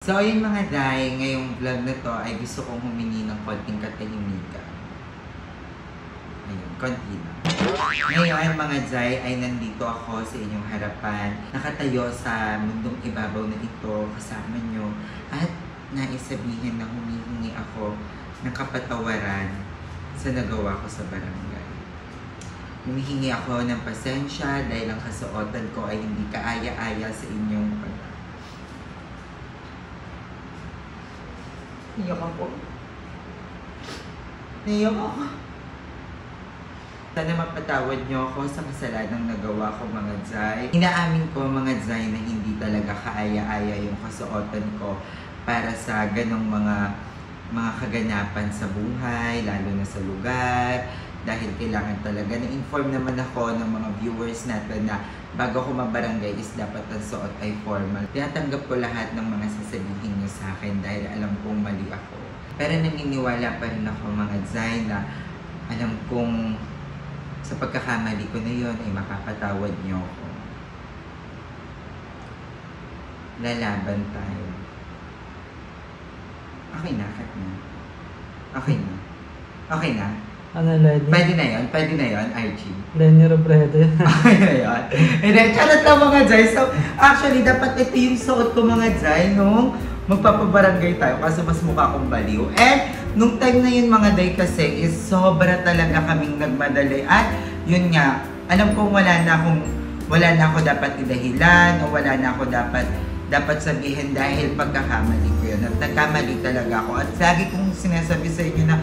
So ayun mga day, ngayong vlog na to ay gusto kong humingi ng konting katahimikan. Ayun, konti lang. Ngayon mga day ay nandito ako sa inyong harapan. Nakatayo sa mundong ibabaw na ito kasama nyo. At naisabihin na humihingi ako ng kapatawaran sa nagawa ko sa barangay. Humihingi ako ng pasensya dahil ang kasuotan ko ay hindi kaaya-aya sa inyong Naiyak ako. Naiyak ako. Sana mapatawad niyo ako sa kasalanang nagawa ko mga Zay. Inaamin ko mga Zay na hindi talaga kaaya-aya yung kasuotan ko para sa ganong mga kaganapan sa buhay, lalo na sa lugar. Dahil kailangan talaga na-inform naman ako ng mga viewers natin na bago ako mabarangay is dapat ang suot ay formal. Tinatanggap ko lahat ng mga sasabihin niyo sa akin dahil alam kong mali ako. Pero naniniwala pa rin ako mga Zay na alam kong sa pagkakamali ko na yun ay makapatawad niyo ako. Lalaban tayo. Okay na, kat na. Okay na. Okay na. Ano, Lenny? Pwede na yun? Pwede na yun, Archie? Lenny Robredo yun. Okay na yun. And then, charot lang mga Zay. So, actually, dapat ito yung suot ko mga Zay nung magpapabarangay tayo kasi mas mukha akong baliw. And, nung time na yun mga Day kasi is sobra talaga kaming nagmadali. At, yun nga, alam kong wala na ako dapat idahilan o wala na ako dapat sabihin dahil pagkakamali ko yun. At nagkamali talaga ako. At lagi kong sinasabi sa inyo na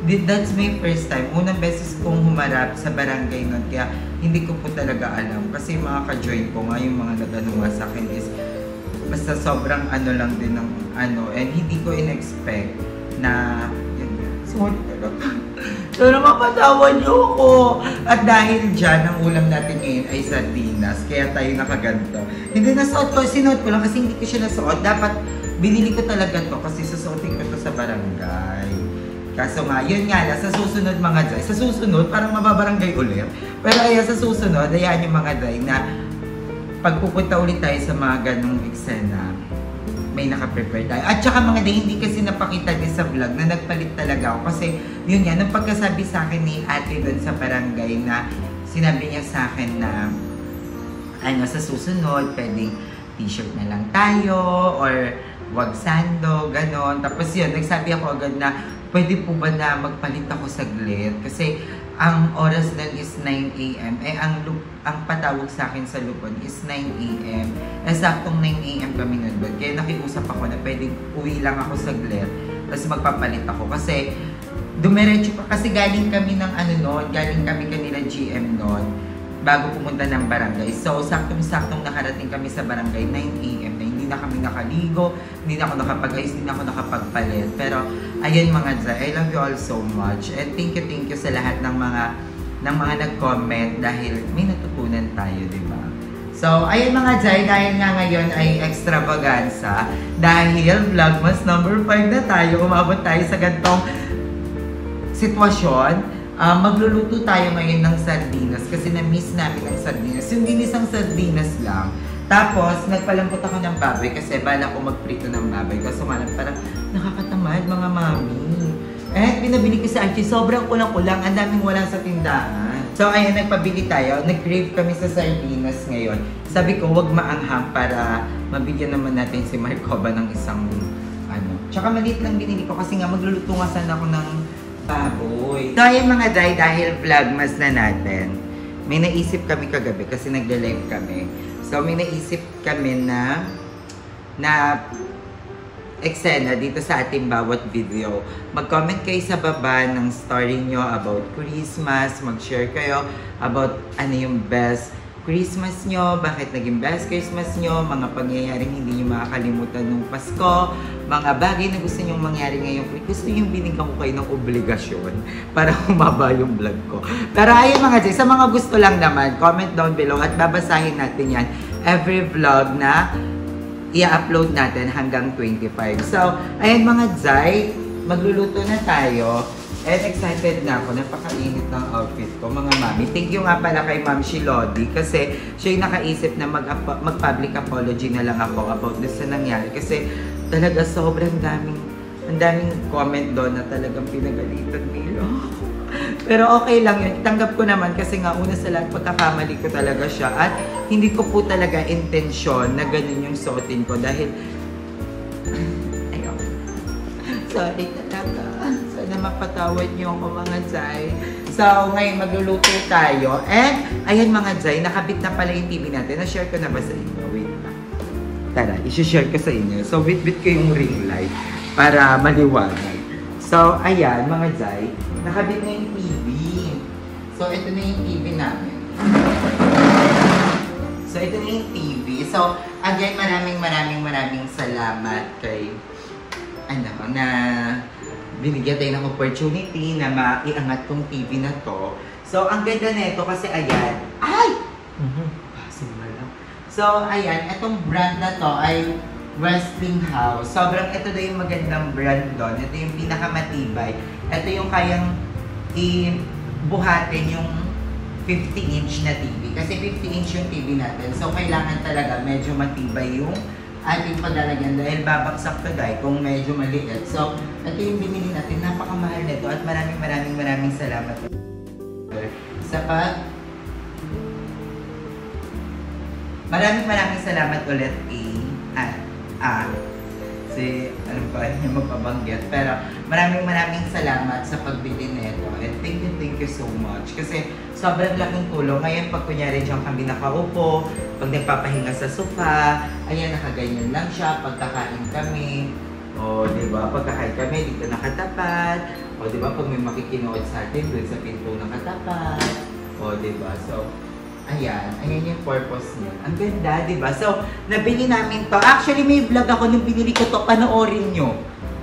that's my first time. Unang beses kong humarap sa barangay nun. Kaya hindi ko po talaga alam. Kasi mga ka-join ko nga, yung mga nag-anuwa sa akin is basta sobrang ano lang din ng ano. And hindi ko in-expect na yun nga. Sorry talaga. Pero mapatawad niyo ako. At dahil dyan, ang ulam natin ngayon ay sardinas. Kaya tayo nakaganto. Hindi nasuot ko. Sinuot ko lang kasi hindi ko siya nasuot. Dapat binili ko talaga to kasi susuotin ko to sa barangay. Kaso nga, yun nga lang, sa susunod mga Day, sa susunod, parang mababarangay ulit. Pero ayan, sa susunod, ayan yung mga Day na pagpupunta ulit tayo sa mga ganong eksena, may nakaprepare tayo. At saka mga Day, hindi kasi napakita din sa vlog na nagpalit talaga ako. Kasi yun nga, nung pagkasabi sa akin ni ate doon sa barangay na sinabi niya sa akin na ano, sa susunod, pwedeng t-shirt na lang tayo or wag sando, ganon. Tapos yun, nagsabi ako agad na pwede po ba na magpalit ako saglit? Kasi ang oras nun is 9 AM. Eh, ang patawag sa akin sa Lupon is 9 AM. Saktong 9 AM kami nun doon. Kaya nakiusap ako na pwedeng uwi lang ako saglit. Tapos magpapalit ako. Kasi dumiretso pa. Kasi galing kami ng ano nun. Galing kami kanila GM nun. Bago pumunta ng barangay. So, saktong-saktong nakarating kami sa barangay 9 AM na hindi na kami nakaligo, hindi na ako nakapag-ayos, hindi na ako nakapagpalit. Pero, ayun mga Zay, I love you all so much. And thank you sa lahat ng mga nag-comment dahil may natutunan tayo, di ba? So, ayun mga Zay, dahil nga ngayon ay extravaganza, dahil Vlogmas number 5 na tayo, umabot tayo sa gantong sitwasyon. Magluluto tayo ngayon ng sardinas kasi na-miss namin ang sardinas. Yung ginisang sardinas lang. Tapos, nagpalambot ako ng baboy kasi bala ko magprito ng baboy. Kaso nga parang nakakatamad mga mami. Eh, pinabili ko sa Archie. Sobrang kulang-kulang. Ang daming wala sa tindahan. So, ayun, nagpabili tayo. Nag-crave kami sa sardinas ngayon. Sabi ko, wag maanghang para mabigyan naman natin si Marcova ng isang ano. Tsaka maliit lang binili ko kasi nga magluluto nga sana ako ng baboy. So, ayun mga Day, dahil vlogmas na natin, may naisip kami kagabi kasi nagla-live kami. So, may naisip kami na eksena dito sa ating bawat video. Mag-comment kayo sa baba ng story nyo about Christmas. Mag-share kayo about ano yung best Christmas nyo, bakit naging best Christmas nyo, mga pangyayaring hindi nyo makakalimutan ng Pasko, mga bagay na gusto nyo mangyari ngayon. Gusto nyo binigyan ko kayo ng obligasyon para humaba yung vlog ko. Pero ayun mga Zay, sa mga gusto lang naman, comment down below at babasahin natin yan every vlog na i-upload natin hanggang 25. So, ayun mga Zay, magluluto na tayo. And excited na ako, napakainit ng outfit ko mga mami. Thank you nga pala kay Ma'am Shilodi kasi siya yung nakaisip na mag-public apology na lang ako about this sa nangyari. Kasi talaga sobrang ang daming comment doon na talagang pinagalitan nila. Pero okay lang yun. Tanggap ko naman kasi nga una sa lahat pagkakamali ko talaga siya at hindi ko po talaga intensyon na ganun yung suotin ko dahil ayun. Sorry talaga. Sana mapatawad niyo ako mga Zay. So ngayon magluluto tayo and ayan mga Zay, nakabit na pala yung TV natin. Na-share ko na ba sa inyo? Wait pa. Tara, isi-share ko sa inyo. So bit-bit ko yung ring light para maliwanag. So ayan mga Zay, nakabit na yung TV. So, ito na yung TV namin. So, ito na yung TV. So, again, maraming salamat kay, na binigyan tayo ng opportunity na maiangat tong TV na to. So, ang ganda nito kasi ayan, So, ayan, itong brand na to ay Westinghouse. Sobrang ito daw yung magandang brand doon. Ito yung pinakamatibay. Ito yung kayang buhatin yung 50-inch na TV. Kasi 50-inch yung TV natin. So, kailangan talaga medyo matibay yung ating paglalagyan dahil babaksak to dahil kung medyo maliit. So, ito yung binili natin. Napakamahal nito at maraming salamat sa maraming salamat ulit ano ba yung magpabanggit. Pero maraming salamat sa pagbili nito. And thank you so much. Kasi sobrang laking tulong. Ngayon pag kunyari dyan kami nakaupo, pag nagpapahinga sa sofa, ayan nakaganyan lang siya, pagkakain kami. O diba, pagkakain kami dito nakatapat. O diba, pag may makikinood sa atin, doon sa pinto nakatapat. O diba, so ayan yung purpose niya. Ang ganda, diba? So, nabili namin to. Actually, may vlog ako nung binili ko to. Panoorin nyo.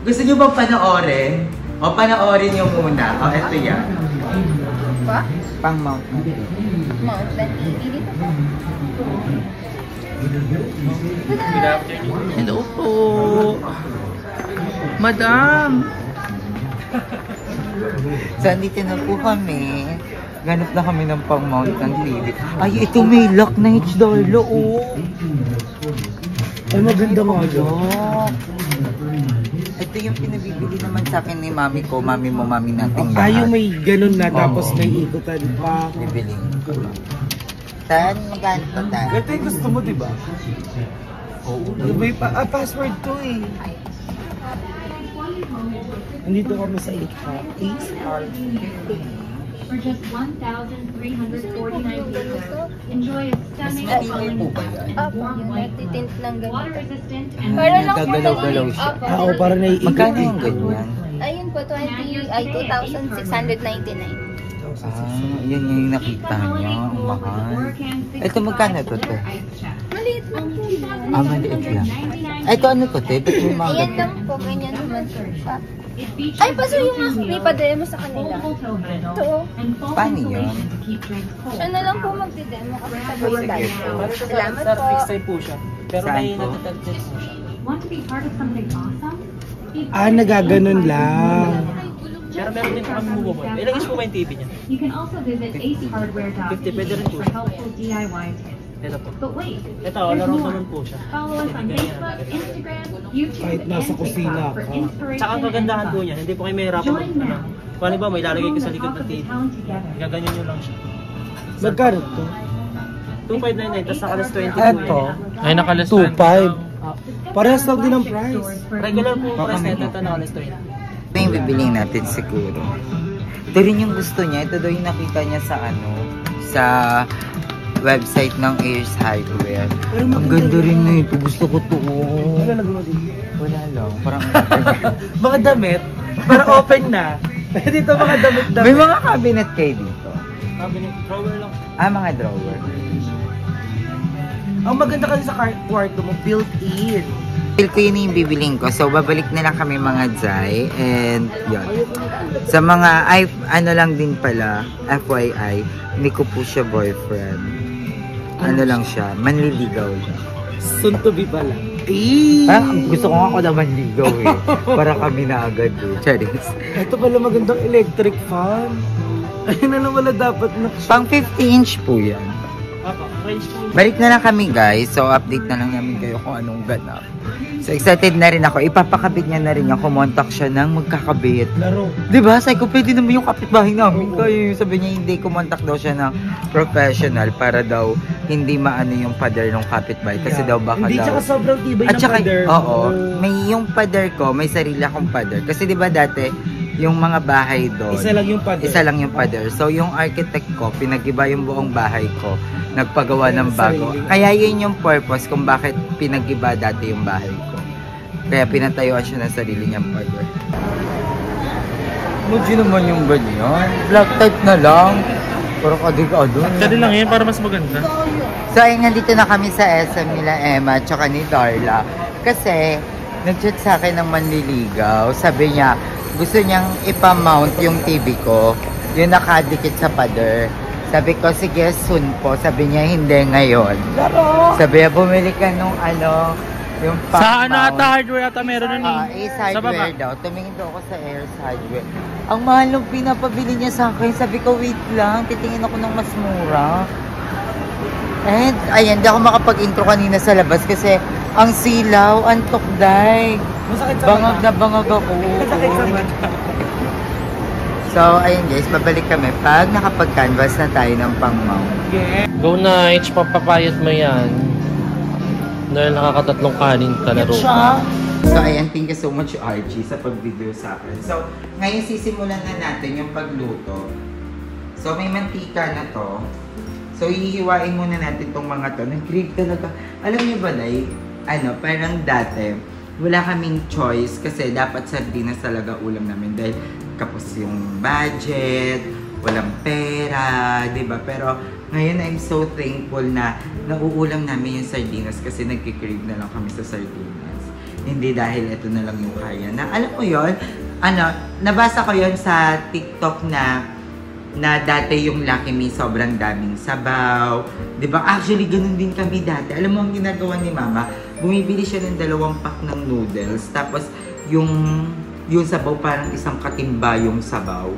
Gusto nyo bang panoorin? O, panoorin nyo muna. O, eto yan. Pa? Pang mount na. Mount na TV dito pa. Good afternoon. Hello po. Madam. So, andito na po kami. Ganap na kami ng pang-mount ng TV. Ay, ito may lock na HDRLO, oh. Ay, maganda mo alo. Ito yung pinabibili naman sa akin ni mami ko, mami natin lahat. Tayo may ganun na, tapos may ikutan pa. Bibiling ko. Tan, magkano to, Tan? Ito yung gusto mo, diba? Oo. May password to eh. Nandito kami sa 8R. For just 1,349 pesos, enjoy a stunning Matibay po ba yan? Apo, yung natitint ng water ganito. resistant and Para lang po Nagagalaw-galaw siya. Apo. Oo, para naiikot. Magkano yung ganyan? Ayun po, 2,699. Yan yung nakita niya. Ang mahal. Ito magkano to, te? Maliit lang po yan. Maliit lang. Ito ano to, te? Ba't yung mga Ayan lang po, ganyan naman po siya. Ay, paso yung may pa-demo sa kanila. Ito. Paano yun? Siya na lang po magdi-demo kasi sa Sige tayo. po. Salamat Sir, po. fixed time po siya. Pero Saan may po? natatag-check po siya. Want to be part of something awesome? Nagaganon lang. Pero meron din po kami mobile. Ilagay po ba yung TV niya? You can also visit 50, pwede rin acehardware.ph po. for helpful DIY tips. Ito po. But wait, Ito, there's laro more. naman po siya. Follow us on Facebook, Instagram, YouTube, Kahit nasa and kusina TikTok for ka. inspiration Tsaka ang kagandahan and po fun. niya, hindi po kayo mahirapan Join now. Kung ano ba, may lalagay ko sa Home likod the ng TV. town together. Gaganyan nyo lang siya. Magkano to? 2,599, tapos nakalas 20 po Ito. yan. Ay, nakalas 2,500. Parehas lang din ang price. Regular po price na ito, nakalas 20. Ito yung bibiling natin siguro. Ito rin yung gusto niya. Ito daw yung nakita niya sa sa website ng Ace Hardware. Ang ganda rin na ito. Gusto ko to. Wala lang. Parang Mga damit, para open na. Dito mga damit-damit. may mga cabinet kayo dito. Cabinet drawer lang. Mga drawer. Ang maganda kasi sa kwarto mo, built-in. Feel ko yun yung bibiling ko. So, babalik na lang kami mga Zay. And, yun. Sa mga, ano lang din pala, FYI, hindi ko po siya boyfriend. Ano lang siya, manliligaw lang. Soon to be pala. Gusto ko nga ako na manligaw eh. Para kami na agad eh. Charis. Ito pala magandang electric fan. Ayun na lang wala dapat na. Pang 50-inch po yan. Apa. range po. Balik na lang kami guys. So update na lang namin kayo kung anong ganap. So excited na rin ako. Ipapakabit niya na rin niya. Kumontak siya ng magkakabit. Laro. Diba? Sabi ko, pwede naman yung kapitbahay namin. Kaya yung sabi niya, hindi, kumontak daw siya ng professional para daw hindi maano yung pader ng kapitbahay. Kasi daw baka Hindi, daw... tsaka sobrang tibay At ng saka, pader. oo, may yung pader ko, may sarili akong pader. Kasi diba dati, yung mga bahay doon, Isa lang yung pader. isa lang yung pader. So yung architect ko, pinag-iba yung buong bahay ko, nagpagawa ng bago. Sarili. Kaya yun yung purpose kung bakit pinag-iba dati yung bahay ko. Kaya pinatayuan siya ng sarili niyang pader. Muji naman yung ganyan. Black type na lang. Parang adig-ado. Kadi lang yan para mas maganda. So ayun, nandito na kami sa SM nila Emma at saka ni Darla. Kasi nag-chat sa akin ng manliligaw. Sabi niya, gusto niyang ipamount yung TV ko. Yung nakadikit sa pader. Sabi ko, sige, soon po. Sabi niya, hindi ngayon. Sabi niya, bumili ka nung ano, yung Sa ano pang-mount. ata, hardware ata meron nun eh. Ace Sa baba. Hardware daw. Tumingin daw ako sa Ace Hardware. Ang mahal nung pinapabili niya sa akin. Sabi ko, wait lang. Titingin ako ng mas mura. And, ayan, di ako makapag-intro kanina sa labas kasi ang silaw, ang tukday. Masakit sa Bangag mata. na bangag ako. Masakit sa mata. So, ayun guys, babalik kami pag nakapag-canvas na tayo ng pang-mount. Go Nights, papapayat mo yan. Dahil nakakatatlong kanin kalaro. So, ayan, thank you so much, RG, sa pag-video sa akin. So, ngayon sisimulan na natin yung pagluto. So, may mantika na to. So, hihiwain muna natin tong mga to. Nag-crave talaga. Alam niyo ba, Day? Ano, parang dati, wala kaming choice kasi dapat sardinas talaga ulam namin dahil kapos yung budget, walang pera, diba? Pero ngayon, I'm so thankful na nauulam namin yung sardinas kasi nagkikrave na lang kami sa sardinas. Hindi dahil ito na lang yung kaya na. Alam mo yon, ano, nabasa ko yon sa TikTok na dati yung Lucky Me sobrang daming sabaw. Diba? Actually, ganun din kami dati. Alam mo ang ginagawa ni Mama? Bumibili siya ng 2 pack ng noodles. Tapos, yung sabaw parang isang katimba yung sabaw.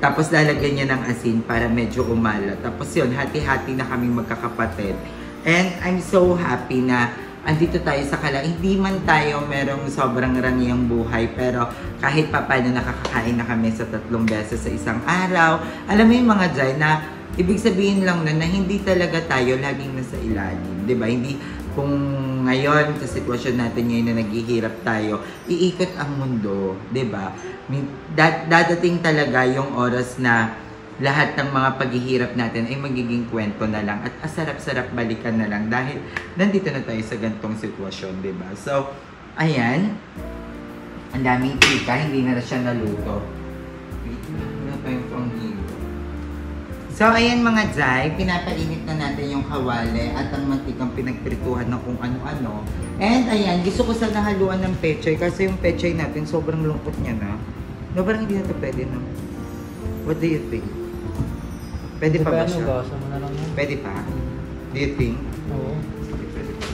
Tapos lalagyan niya ng asin para medyo umala. Tapos yun, hati-hati na kaming magkakapatid. And I'm so happy na andito tayo sa Kala. Hindi man tayo merong sobrang rangyang buhay, pero kahit pa paano nakakakain na kami sa 3 beses sa isang araw. Alam mo yung mga dyan na ibig sabihin lang na hindi talaga tayo laging nasa ilalim. Diba? Hindi kung ngayon, sa sitwasyon natin ngayon na naghihirap tayo, iikot ang mundo, 'di ba? Dadating talaga yung oras na lahat ng mga paghihirap natin ay magiging kwento na lang at asarap-sarap balikan na lang dahil nandito na tayo sa gantong sitwasyon, 'di ba? So, ayan. Ang daming tika, hindi na siya naluto. Wait, ano pa yung panghilo? So, ayan mga Jai, pinapainit na natin yung kawali at ang mantikang pinagprituhan ng kung ano-ano. And ayan, gusto ko sana haluan ng pechay kasi yung pechay natin sobrang lungkot niya na. No, parang hindi na ito pwede, no? What do you think? Pwede pa ba siya? Gasa mo na lang yan. Pwede pa? Do you think? Oo. Okay, pwede pa.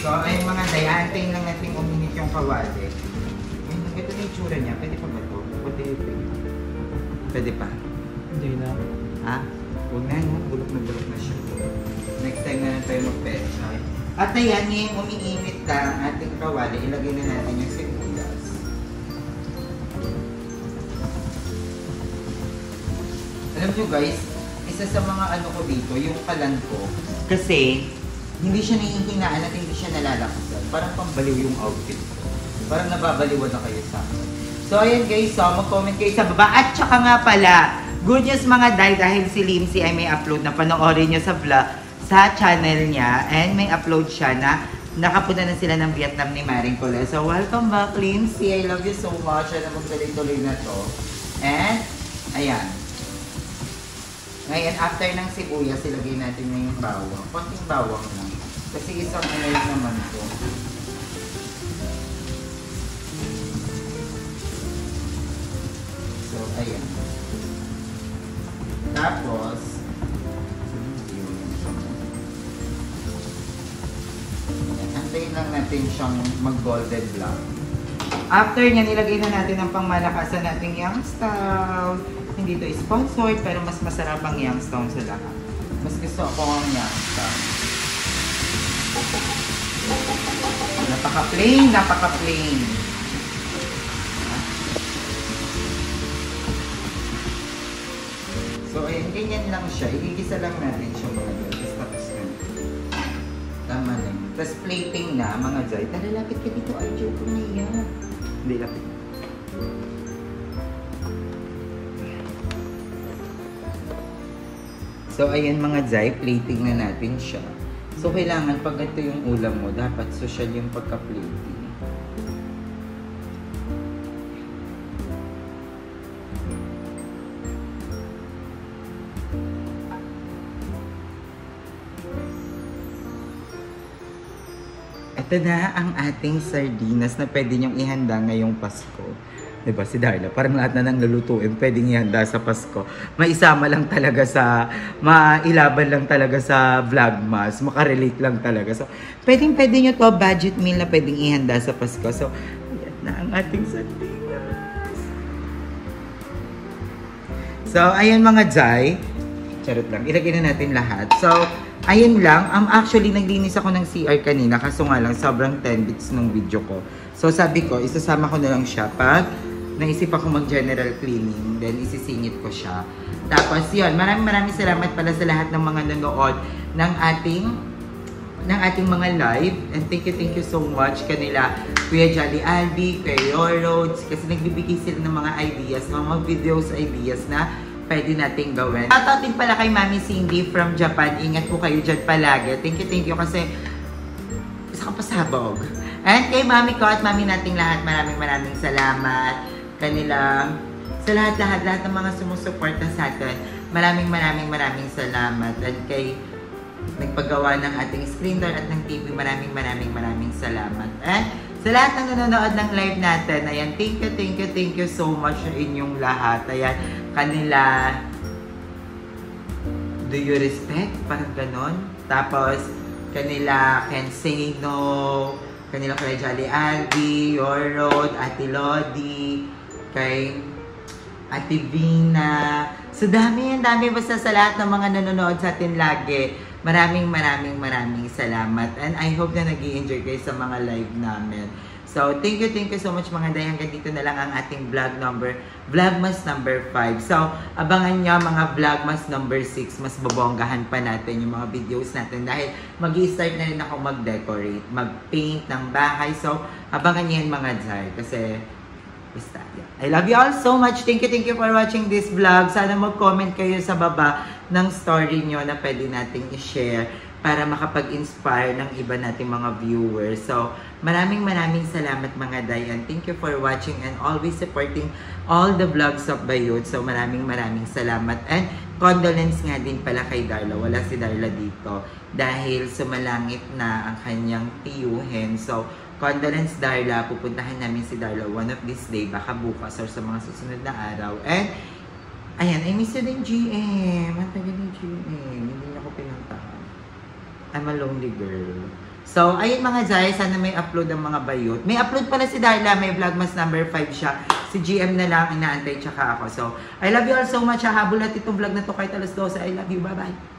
So, ayun mga Jai, antayin lang natin uminit yung kawali. Ayun, ito na yung tsura niya. Pwede pa ba ito? What do you think? Pwede pa? Hindi na. Ha? Huwag na, no? Bulok na siya. Next time na lang tayo mag-pechay. At ayan, ngayong umiinit ka ang ating kawali, ilagay na natin yung sibuyas. Alam nyo guys, isa sa mga ano ko dito, yung kalan ko. Kasi, hindi siya nahihinaan at hindi siya nalalakasan. Parang pambaliw yung outfit ko. Parang nababaliwan na kayo sa akin. So, ayan guys, so, mag-comment kayo sa baba. At saka nga pala, good news mga Day, dahil si Limsy ay may upload na panoorin nyo sa vlog, sa channel niya. And may upload siya na nakapunta na sila ng Vietnam ni Maring Cole. So, welcome back, Limsy. I love you so much. Sana magtuloy-tuloy na to. And, ayan. Ngayon, after ng sibuyas, ilagay natin na yung bawang. Konting bawang lang. Kasi isang ano naman to. So, ayan. Tapos, antayin lang natin siyang mag-golden brown. After niya, nilagay na natin ang pangmalakasan nating young style. Hindi to sponsored, pero mas masarap ang Youngstown sa lahat. Mas gusto ko ang Youngstown. Napaka-plain, napaka-plain. So, ayun, ganyan lang siya. Igigisa lang natin siya mga guys. Tapos na. Tama na. Tapos plating na, mga Jai. Tara, lapit ka dito. Ay, joke ko na yan. Hindi, lapit. So, ayan mga Jai, plating na natin siya. So, kailangan pag ito yung ulam mo, dapat social yung pagka-plating. Ito na ang ating sardinas na pwede niyong ihanda ngayong Pasko. Diba si Darla? Parang lahat na nang lulutuin pwedeng ihanda sa Pasko. Maisama lang talaga sa, mailaban lang talaga sa Vlogmas. Makarelate lang talaga. So, pwede nyo to budget meal na pwedeng ihanda sa Pasko. So, ayan na ang ating sardinas. So, ayan mga Jai. Charot lang. Ilagay na natin lahat. So, ayun lang. Actually, naglinis ako ng CR kanina. Kaso nga lang, sobrang 10 bits nung video ko. So, sabi ko, isasama ko na lang siya pag naisip ako mag-general cleaning. Then, isisingit ko siya. Tapos, yun. Maraming salamat pala sa lahat ng mga nanood ng ating mga live. And thank you so much kanila. Kuya Jolly Albi, Kuya Yorods. Kasi nagbibigay sila ng mga ideas, mga videos ideas na pwede nating gawin. Shoutout din pala kay Mami Cindy from Japan. Ingat po kayo dyan palagi. Thank you kasi isa ka pasabog. And kay Mami ko at Mami nating lahat, maraming salamat. Kanila, sa lahat ng mga sumusuporta sa atin, maraming salamat. At kay nagpagawa ng ating screen door at ng TV, maraming salamat. And sa lahat ng nanonood ng live natin, ayan, thank you so much sa inyong lahat. Ayan, kanila, do you respect? Parang ganon. Tapos, kanila, Ken Seno, kanila kay Jolly Albi, Yorod, Ate Lodi, kay Ate Vina. So, dami basta sa lahat ng mga nanonood sa atin lagi. Maraming salamat. And I hope na nag-i-enjoy kayo sa mga live namin. So, thank you so much mga day. Hanggang dito na lang ang ating Vlogmas number 5. So, abangan nyo mga Vlogmas number 6. Mas babonggahan pa natin yung mga videos natin dahil mag-i-start na rin ako mag-decorate, mag-paint ng bahay. So, abangan nyo yan mga day. Kasi, basta, yeah. I love you all so much. Thank you for watching this vlog. Sana mag-comment kayo sa baba ng story nyo na pwede nating i-share para makapag-inspire ng iba nating mga viewers. So, maraming salamat mga day. And thank you for watching and always supporting all the vlogs of Bayot. So, maraming salamat. And condolence nga din pala kay Darla. Wala si Darla dito dahil sumalangit na ang kanyang tiyuhin. So, condolence Darla. Pupuntahan namin si Darla one of this day. Baka bukas or sa mga susunod na araw. And, ayan, I miss you din GM. Ang tagal ni GM. Hindi niya ako pinuntahan. I'm a lonely girl. So, ayun mga Jai, sana may upload ang mga Bayot. May upload pala si Darla, may Vlogmas number 5 siya. Si GM na lang, inaantay tsaka ako. So, I love you all so much. Habol natin itong vlog na to kahit alas 12. I love you. Bye-bye.